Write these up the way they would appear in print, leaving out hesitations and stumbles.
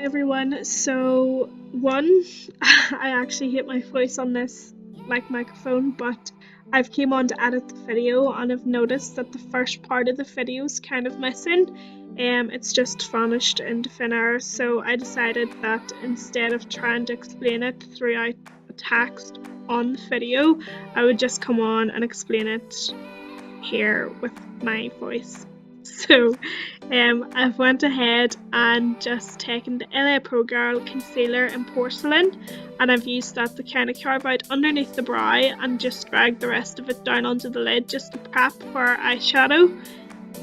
Hi everyone. So one, I actually hate my voice on this microphone, but I've came on to edit the video and I've noticed that the first part of the video is kind of missing. It's just vanished into thin air, so I decided that instead of trying to explain it throughout a text on the video, I would just come on and explain it here with my voice. So I've went ahead and just taken the LA Pro Girl concealer in porcelain, and I've used that to kind of carve out underneath the brow and just drag the rest of it down onto the lid just to prep for eyeshadow.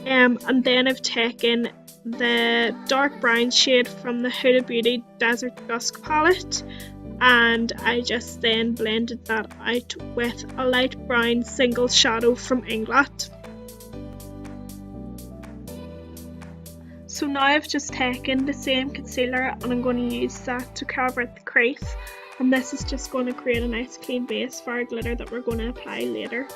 And then I've taken the dark brown shade from the Huda Beauty Desert Dusk palette, and I just then blended that out with a light brown single shadow from Inglot. So now I've just taken the same concealer and I'm going to use that to carve out the crease, and this is just going to create a nice clean base for our glitter that we're going to apply later.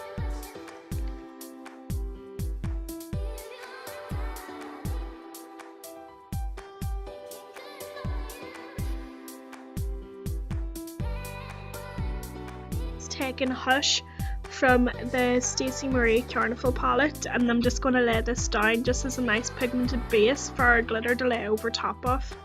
Taking Hush from the Stacey Marie Carnival palette, and I'm just going to lay this down just as a nice pigmented base for our glitter to lay over top of.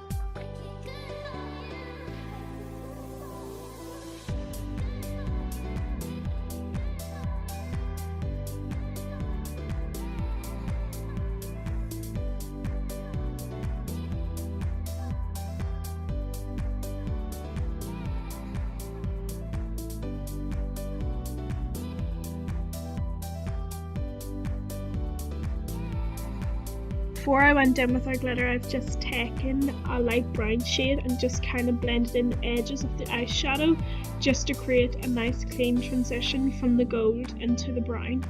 Before I went in with our glitter, I've just taken a light brown shade and just kind of blended in the edges of the eyeshadow just to create a nice clean transition from the gold into the brown.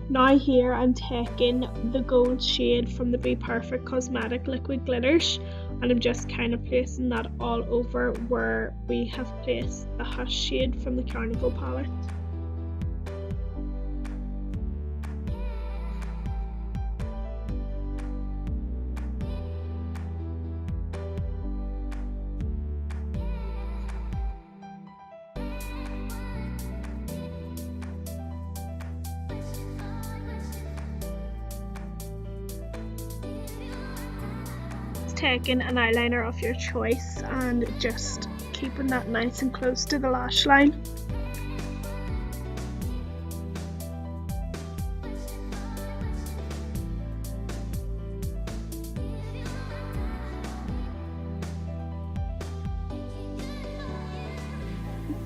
Now here I'm taking the gold shade from the Be Perfect Cosmetic liquid glitters, and I'm just kind of placing that all over where we have placed the Hush shade from the Carnival palette. Taking an eyeliner of your choice and just keeping that nice and close to the lash line.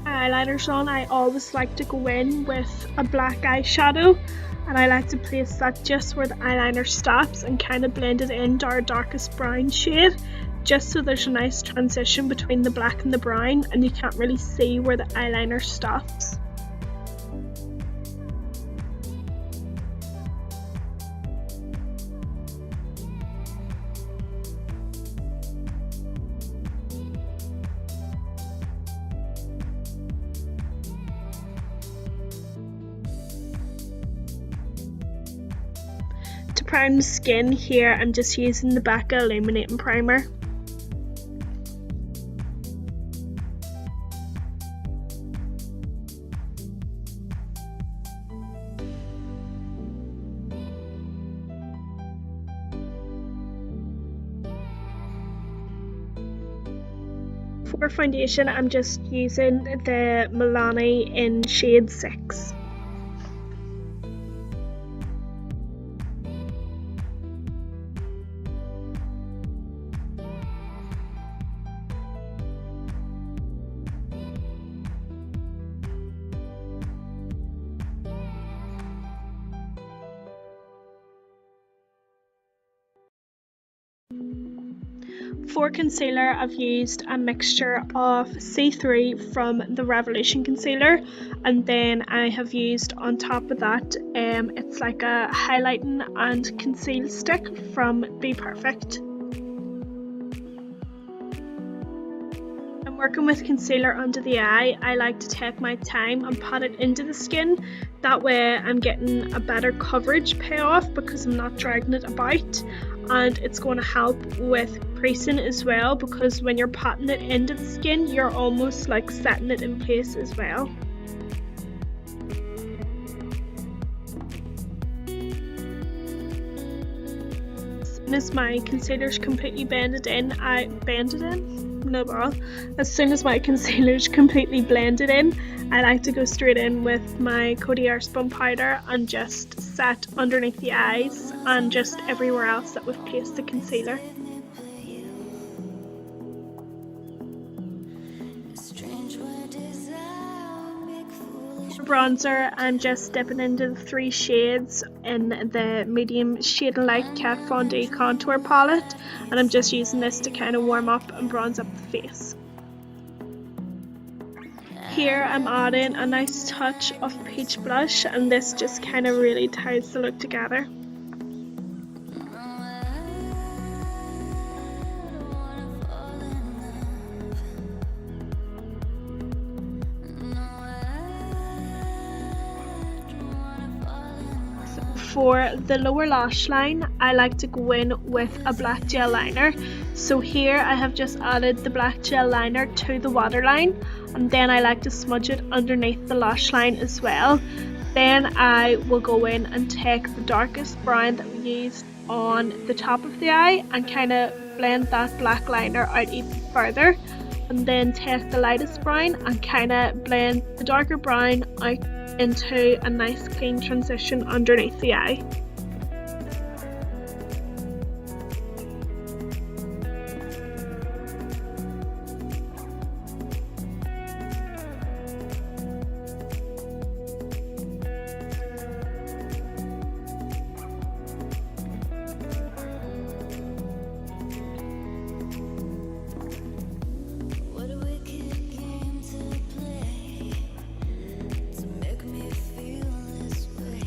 Eyeliners on, I always like to go in with a black eyeshadow, and I like to place that just where the eyeliner stops and kind of blend it into our darkest brown shade, just so there's a nice transition between the black and the brown and you can't really see where the eyeliner stops. To prime the skin here, I'm just using the Becca Illuminating Primer. For foundation, I'm just using the Milani in shade 6. For concealer, I've used a mixture of C3 from the Revolution concealer, and then I have used on top of that, it's like a highlighting and conceal stick from Be Perfect. I'm working with concealer under the eye. I like to take my time and pat it into the skin. That way I'm getting a better coverage payoff because I'm not dragging it about. and it's going to help with creasing as well, because when you're patting it into the skin, you're almost like setting it in place as well. As my concealer's completely blended in, as soon as my concealer's completely blended in, I like to go straight in with my Coty Airspun powder and just set underneath the eyes and just everywhere else that we've placed the concealer. Bronzer, I'm just dipping into the 3 shades in the medium shade of light Kat Von D contour palette, and I'm just using this to kind of warm up and bronze up the face. Here I'm adding a nice touch of peach blush, and this just kind of really ties the look together. For the lower lash line, I like to go in with a black gel liner. So here I have just added the black gel liner to the waterline, and then I like to smudge it underneath the lash line as well. Then I will go in and take the darkest brown that we used on the top of the eye and kind of blend that black liner out even further, and then take the lightest brown and kind of blend the darker brown out into a nice clean transition underneath the eye.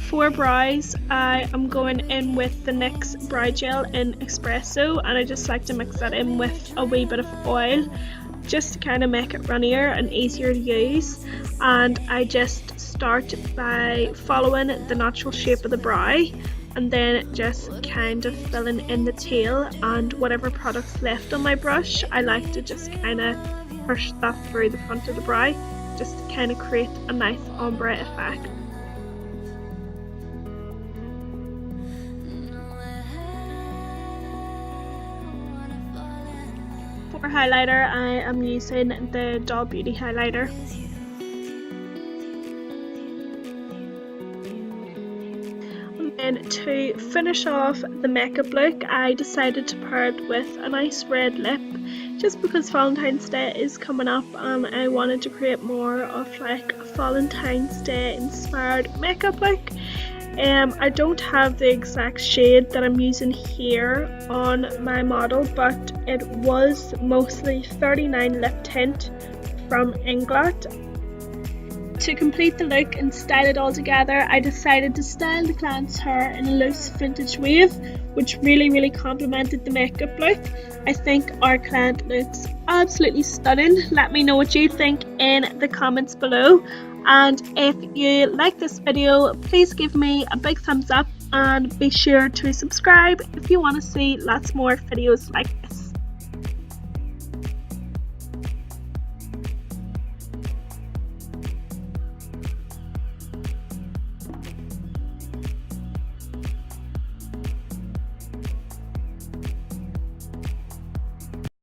For brows, I am going in with the NYX brow gel in Espresso, and I just like to mix that in with a wee bit of oil just to kind of make it runnier and easier to use. And I just start by following the natural shape of the brow and then just kind of filling in the tail, and whatever product's left on my brush, I like to just kind of push that through the front of the brow just to kind of create a nice ombre effect. For highlighter, I am using the Doll Beauty highlighter. And then to finish off the makeup look, I decided to pair it with a nice red lip, just because Valentine's Day is coming up and I wanted to create more of like a Valentine's Day inspired makeup look. I don't have the exact shade that I'm using here on my model, but it was mostly 39 lip tint from Inglot. To complete the look and style it all together, I decided to style the client's hair in a loose vintage wave, which really complemented the makeup look. I think our client looks absolutely stunning. Let me know what you think in the comments below. And if you like this video, please give me a big thumbs up and be sure to subscribe if you want to see lots more videos like this.